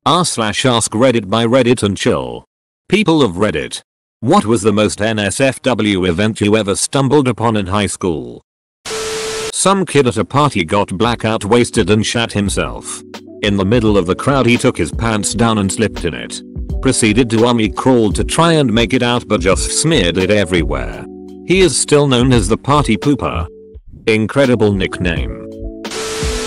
r/Askreddit by Reddit and chill. People of Reddit. What was the most NSFW event you ever stumbled upon in high school? Some kid at a party got blackout wasted and shat himself. In the middle of the crowd he took his pants down and slipped in it. Proceeded to army crawl to try and make it out but just smeared it everywhere. He is still known as the party pooper. Incredible nickname.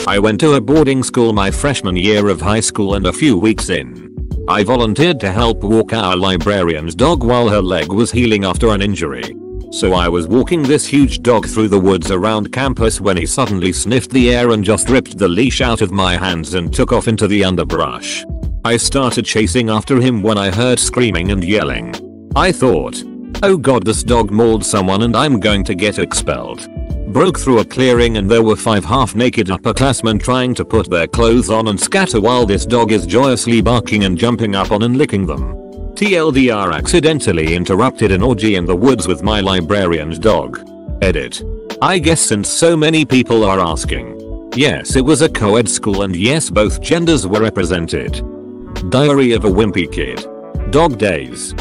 I went to a boarding school my freshman year of high school and a few weeks in, I volunteered to help walk our librarian's dog while her leg was healing after an injury. So I was walking this huge dog through the woods around campus when he suddenly sniffed the air and just ripped the leash out of my hands and took off into the underbrush. I started chasing after him when I heard screaming and yelling. I thought, oh god, this dog mauled someone and I'm going to get expelled. Broke through a clearing and there were 5 half-naked upperclassmen trying to put their clothes on and scatter while this dog is joyously barking and jumping up on and licking them. TLDR accidentally interrupted an orgy in the woods with my librarian's dog. Edit. I guess since so many people are asking. Yes, it was a co-ed school and yes, both genders were represented. Diary of a Wimpy Kid. Dog days.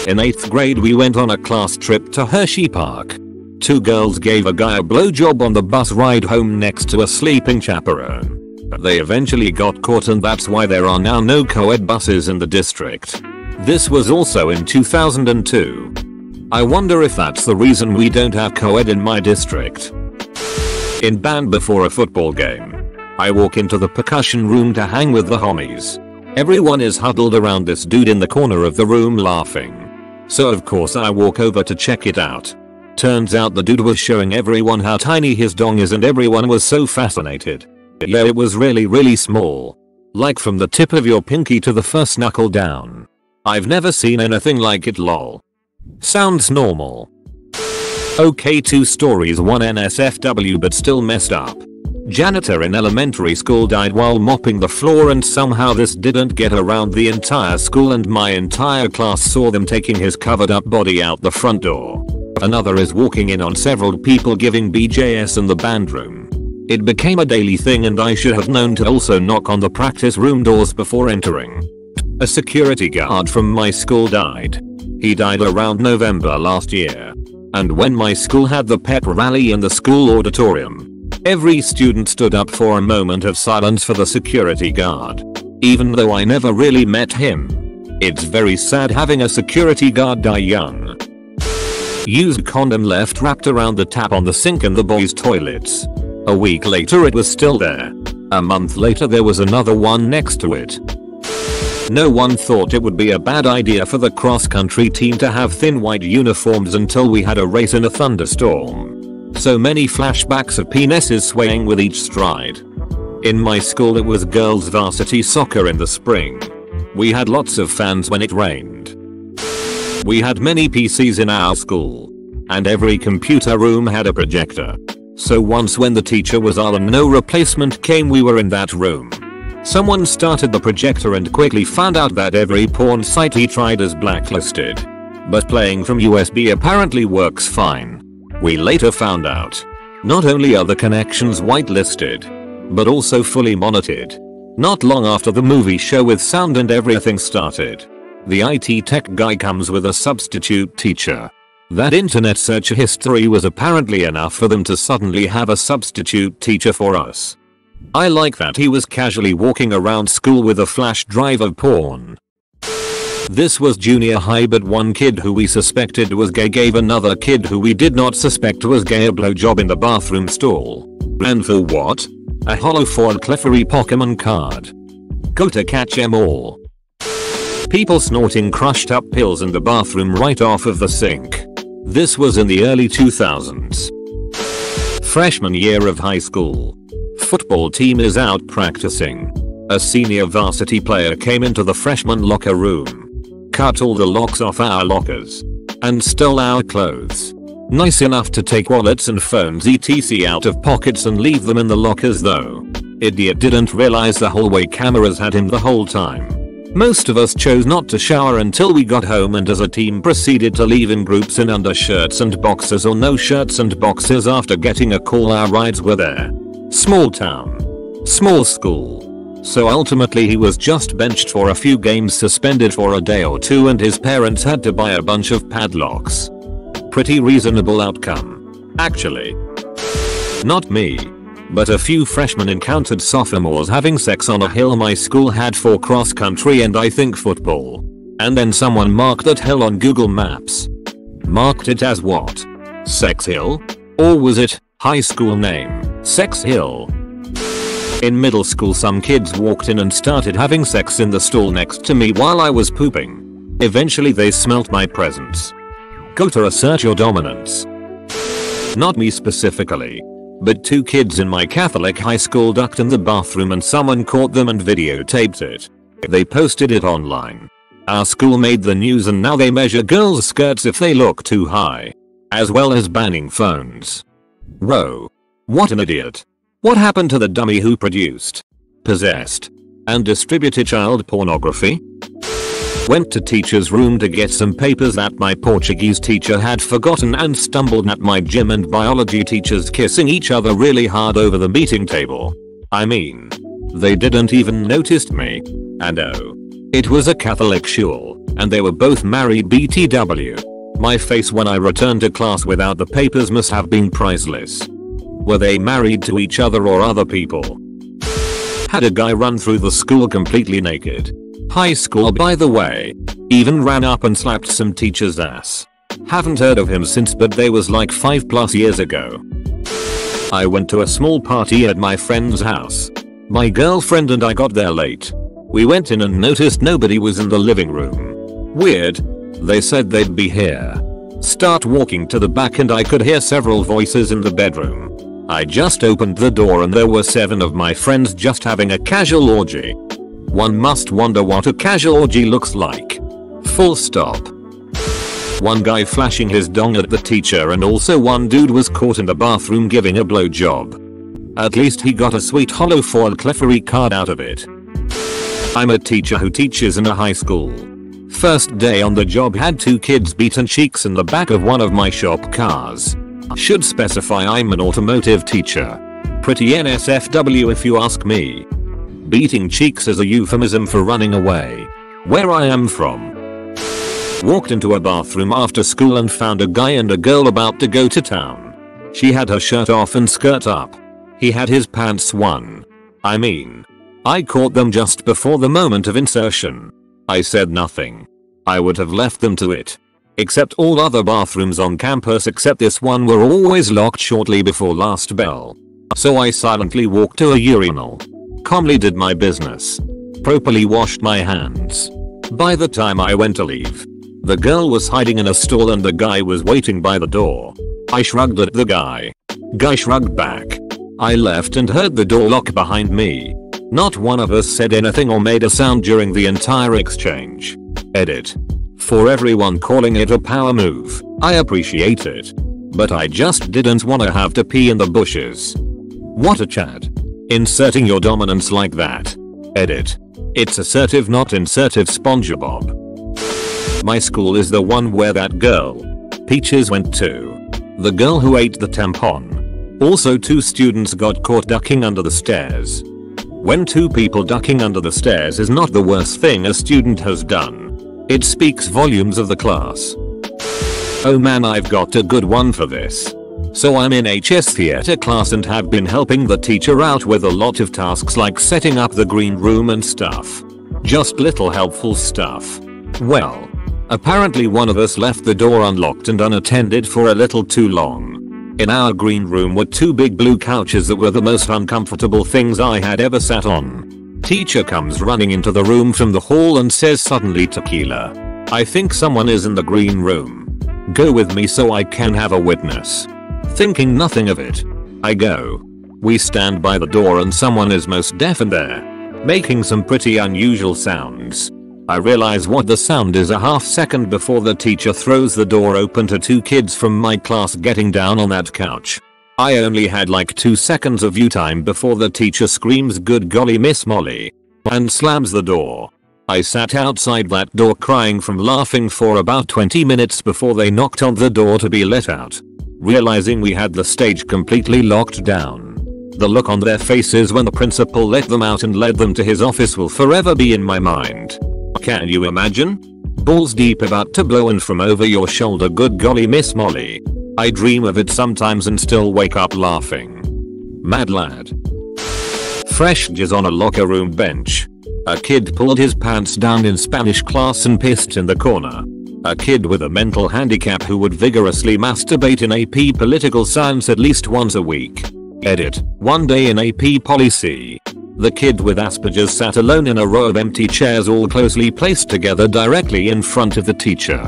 In 8th grade we went on a class trip to Hershey Park. 2 girls gave a guy a blowjob on the bus ride home next to a sleeping chaperone. They eventually got caught and that's why there are now no co-ed buses in the district. This was also in 2002. I wonder if that's the reason we don't have co-ed in my district. In band before a football game, I walk into the percussion room to hang with the homies. Everyone is huddled around this dude in the corner of the room laughing. So of course I walk over to check it out. Turns out the dude was showing everyone how tiny his dong is and everyone was so fascinated. Yeah, it was really small. Like from the tip of your pinky to the first knuckle down. I've never seen anything like it, lol. Sounds normal. Okay, 2 stories, one NSFW but still messed up. Janitor in elementary school died while mopping the floor and somehow this didn't get around the entire school and my entire class saw them taking his covered up body out the front door. Another is walking in on several people giving BJS in the band room. It became a daily thing and I should have known to also knock on the practice room doors before entering. A security guard from my school died. He died around November last year. And when my school had the pep rally in the school auditorium, every student stood up for a moment of silence for the security guard. Even though I never really met him. It's very sad having a security guard die young. Used condom left wrapped around the tap on the sink in the boys' toilets. A week later it was still there. A month later there was another one next to it. No one thought it would be a bad idea for the cross-country team to have thin white uniforms until we had a race in a thunderstorm. So many flashbacks of penises swaying with each stride. In my school it was girls varsity soccer in the spring. We had lots of fans when it rained. We had many PCs in our school. And every computer room had a projector. So once when the teacher was ill and no replacement came we were in that room. Someone started the projector and quickly found out that every porn site he tried is blacklisted. But playing from USB apparently works fine. We later found out. Not only are the connections whitelisted, but also fully monitored. Not long after the movie show with sound and everything started. The IT tech guy comes with a substitute teacher. That internet search history was apparently enough for them to suddenly have a substitute teacher for us. I like that he was casually walking around school with a flash drive of porn. This was junior high but one kid who we suspected was gay gave another kid who we did not suspect was gay a blowjob in the bathroom stall. And for what? A hollow foil Clefairy Pokemon card. Go to catch 'em all. People snorting crushed up pills in the bathroom right off of the sink. This was in the early 2000s. Freshman year of high school. Football team is out practicing. A senior varsity player came into the freshman locker room. Cut all the locks off our lockers. And stole our clothes. Nice enough to take wallets and phones etc out of pockets and leave them in the lockers though. Idiot didn't realize the hallway cameras had him the whole time. Most of us chose not to shower until we got home and as a team proceeded to leave in groups in undershirts and boxers or no shirts and boxers after getting a call our rides were there. Small town. Small school. So ultimately he was just benched for a few games, suspended for a day or two, and his parents had to buy a bunch of padlocks. Pretty reasonable outcome, actually. Not me. But a few freshmen encountered sophomores having sex on a hill my school had for cross country and I think football. And then someone marked that hill on Google Maps. Marked it as what? Sex Hill? Or was it high school name, Sex Hill? In middle school some kids walked in and started having sex in the stall next to me while I was pooping. Eventually they smelt my presence. Go to assert your dominance. Not me specifically. But two kids in my Catholic high school ducked in the bathroom and someone caught them and videotaped it. They posted it online. Our school made the news and now they measure girls' skirts if they look too high. As well as banning phones. Bro. What an idiot. What happened to the dummy who produced, possessed, and distributed child pornography? Went to teacher's room to get some papers that my Portuguese teacher had forgotten and stumbled at my gym and biology teachers kissing each other really hard over the meeting table. I mean, they didn't even notice me. And oh, it was a Catholic shul, and they were both married BTW. My face when I returned to class without the papers must have been priceless. Were they married to each other or other people? Had a guy run through the school completely naked. High school by the way. Even ran up and slapped some teacher's ass. Haven't heard of him since, but they was like 5+ years ago. I went to a small party at my friend's house. My girlfriend and I got there late. We went in and noticed nobody was in the living room. Weird. They said they'd be here. Start walking to the back and I could hear several voices in the bedroom. I just opened the door and there were 7 of my friends just having a casual orgy. One must wonder what a casual orgy looks like. Full stop. One guy flashing his dong at the teacher and also one dude was caught in the bathroom giving a blowjob. At least he got a sweet hollow foil clefairy card out of it. I'm a teacher who teaches in a high school. First day on the job had 2 kids beaten cheeks in the back of one of my shop cars. Should specify I'm an automotive teacher. Pretty NSFW if you ask me. Beating cheeks is a euphemism for running away. Where I am from. Walked into a bathroom after school and found a guy and a girl about to go to town. She had her shirt off and skirt up. He had his pants on. I mean, I caught them just before the moment of insertion. I said nothing. I would have left them to it. Except all other bathrooms on campus except this one were always locked shortly before last bell. So I silently walked to a urinal. Calmly did my business. Properly washed my hands. By the time I went to leave, the girl was hiding in a stall and the guy was waiting by the door. I shrugged at the guy. Guy shrugged back. I left and heard the door lock behind me. Not one of us said anything or made a sound during the entire exchange. Edit. For everyone calling it a power move, I appreciate it. But I just didn't wanna have to pee in the bushes. What a Chad. Inserting your dominance like that. Edit. It's assertive not insertive SpongeBob. My school is the one where that girl, Peaches, went to. The girl who ate the tampon. Also 2 students got caught ducking under the stairs. When 2 people ducking under the stairs is not the worst thing a student has done. It speaks volumes of the class. Oh man, I've got a good one for this. So I'm in HS theater class and have been helping the teacher out with a lot of tasks like setting up the green room and stuff. Just little helpful stuff. Well, apparently one of us left the door unlocked and unattended for a little too long. In our green room were 2 big blue couches that were the most uncomfortable things I had ever sat on. Teacher comes running into the room from the hall and says suddenly, tequila. I think someone is in the green room. Go with me so I can have a witness. Thinking nothing of it, I go. We stand by the door and someone is most deaf in there, making some pretty unusual sounds. I realize what the sound is a half second before the teacher throws the door open to 2 kids from my class getting down on that couch. I only had like 2 seconds of view time before the teacher screams good golly Miss Molly and slams the door. I sat outside that door crying from laughing for about 20 minutes before they knocked on the door to be let out. Realizing we had the stage completely locked down. The look on their faces when the principal let them out and led them to his office will forever be in my mind. Can you imagine? Balls deep about to blow and from over your shoulder, good golly Miss Molly. I dream of it sometimes and still wake up laughing. Mad lad. Fresh jizz on a locker room bench. A kid pulled his pants down in Spanish class and pissed in the corner. A kid with a mental handicap who would vigorously masturbate in AP Political Science at least once a week. Edit. One day in AP Poli C. The kid with Asperger's sat alone in a row of empty chairs all closely placed together directly in front of the teacher.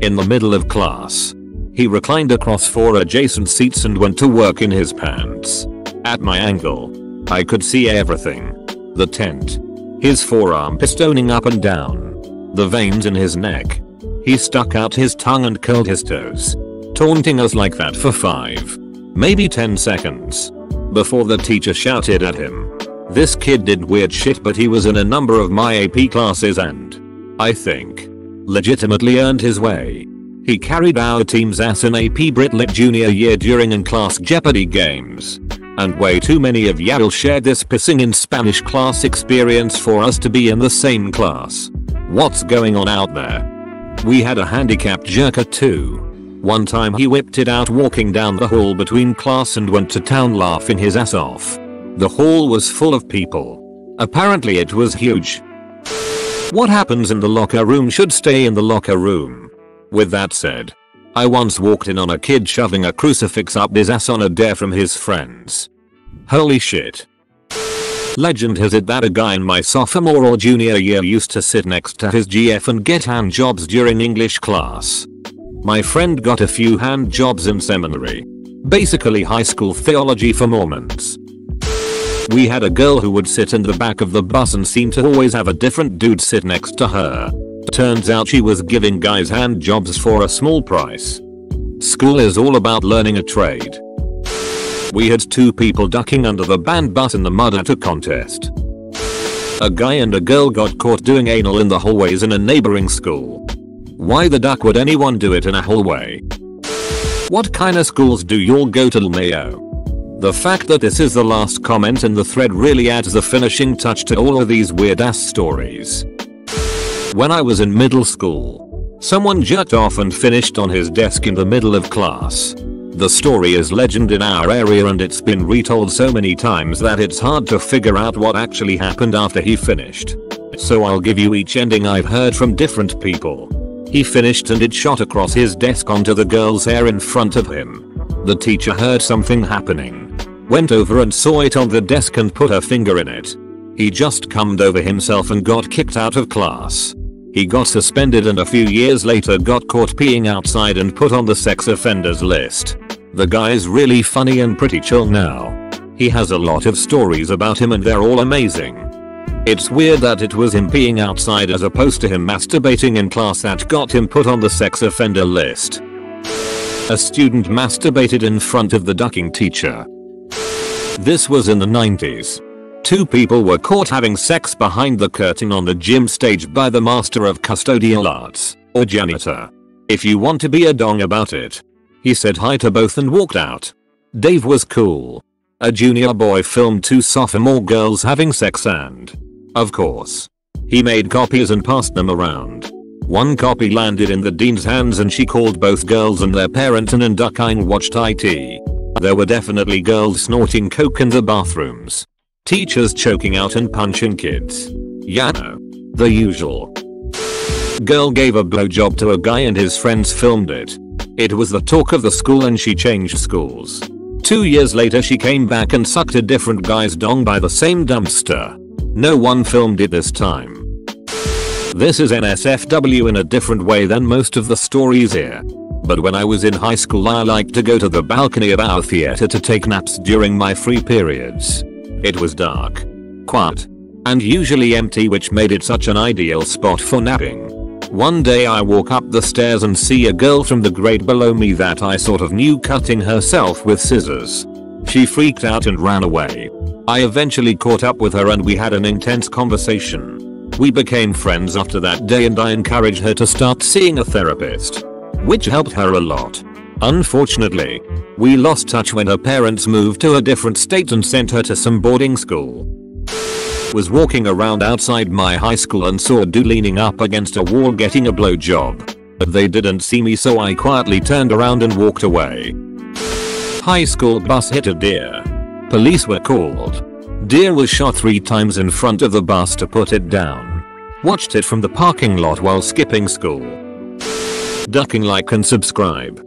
In the middle of class. He reclined across 4 adjacent seats and went to work in his pants. At my angle, I could see everything. The tent. His forearm pistoning up and down. The veins in his neck. He stuck out his tongue and curled his toes. Taunting us like that for 5, maybe 10 seconds. Before the teacher shouted at him. This kid did weird shit, but he was in a number of my AP classes and, I think, legitimately earned his way. He carried our team's ass in AP Brit Lit junior year during in-class Jeopardy games. And way too many of y'all shared this pissing in Spanish class experience for us to be in the same class. What's going on out there? We had a handicapped jerker too. One time he whipped it out walking down the hall between class and went to town laughing his ass off. The hall was full of people. Apparently it was huge. What happens in the locker room should stay in the locker room. With that said, I once walked in on a kid shoving a crucifix up his ass on a dare from his friends. Holy shit. Legend has it that a guy in my sophomore or junior year used to sit next to his GF and get hand jobs during English class. My friend got a few hand jobs in seminary. Basically high school theology for Mormons. We had a girl who would sit in the back of the bus and seemed to always have a different dude sit next to her. Turns out she was giving guys hand jobs for a small price. School is all about learning a trade. We had 2 people ducking under the band bus in the mud at a contest. A guy and a girl got caught doing anal in the hallways in a neighboring school. Why the duck would anyone do it in a hallway? What kind of schools do y'all go to, Mayo? The fact that this is the last comment in the thread really adds the finishing touch to all of these weird ass stories. When I was in middle school, someone jerked off and finished on his desk in the middle of class. The story is legend in our area and it's been retold so many times that it's hard to figure out what actually happened after he finished. So I'll give you each ending I've heard from different people. He finished and it shot across his desk onto the girl's hair in front of him. The teacher heard something happening, went over and saw it on the desk and put her finger in it. He just cummed over himself and got kicked out of class. He got suspended and a few years later got caught peeing outside and put on the sex offenders list. The guy's really funny and pretty chill now. He has a lot of stories about him and they're all amazing. It's weird that it was him peeing outside as opposed to him masturbating in class that got him put on the sex offender list. A student masturbated in front of the ducking teacher. This was in the 90s. 2 people were caught having sex behind the curtain on the gym stage by the master of custodial arts, or janitor. If you want to be a dong about it. He said hi to both and walked out. Dave was cool. A junior boy filmed 2 sophomore girls having sex and, of course, he made copies and passed them around. One copy landed in the dean's hands and she called both girls and their parents and ducking watched IT. There were definitely girls snorting coke in the bathrooms. Teachers choking out and punching kids. Yeah, no. The usual. Girl gave a blowjob to a guy and his friends filmed it. It was the talk of the school and she changed schools. 2 years later she came back and sucked a different guy's dong by the same dumpster. No one filmed it this time. This is NSFW in a different way than most of the stories here. But when I was in high school I liked to go to the balcony of our theater to take naps during my free periods. It was dark, quiet, and usually empty, which made it such an ideal spot for napping. One day I walk up the stairs and see a girl from the grade below me that I sort of knew cutting herself with scissors. She freaked out and ran away. I eventually caught up with her and we had an intense conversation. We became friends after that day and I encouraged her to start seeing a therapist, which helped her a lot. Unfortunately, we lost touch when her parents moved to a different state and sent her to some boarding school. Was walking around outside my high school and saw a dude leaning up against a wall getting a blowjob. But they didn't see me, so I quietly turned around and walked away. High school bus hit a deer. Police were called. Deer was shot 3 times in front of the bus to put it down. Watched it from the parking lot while skipping school. Ducking, like and subscribe.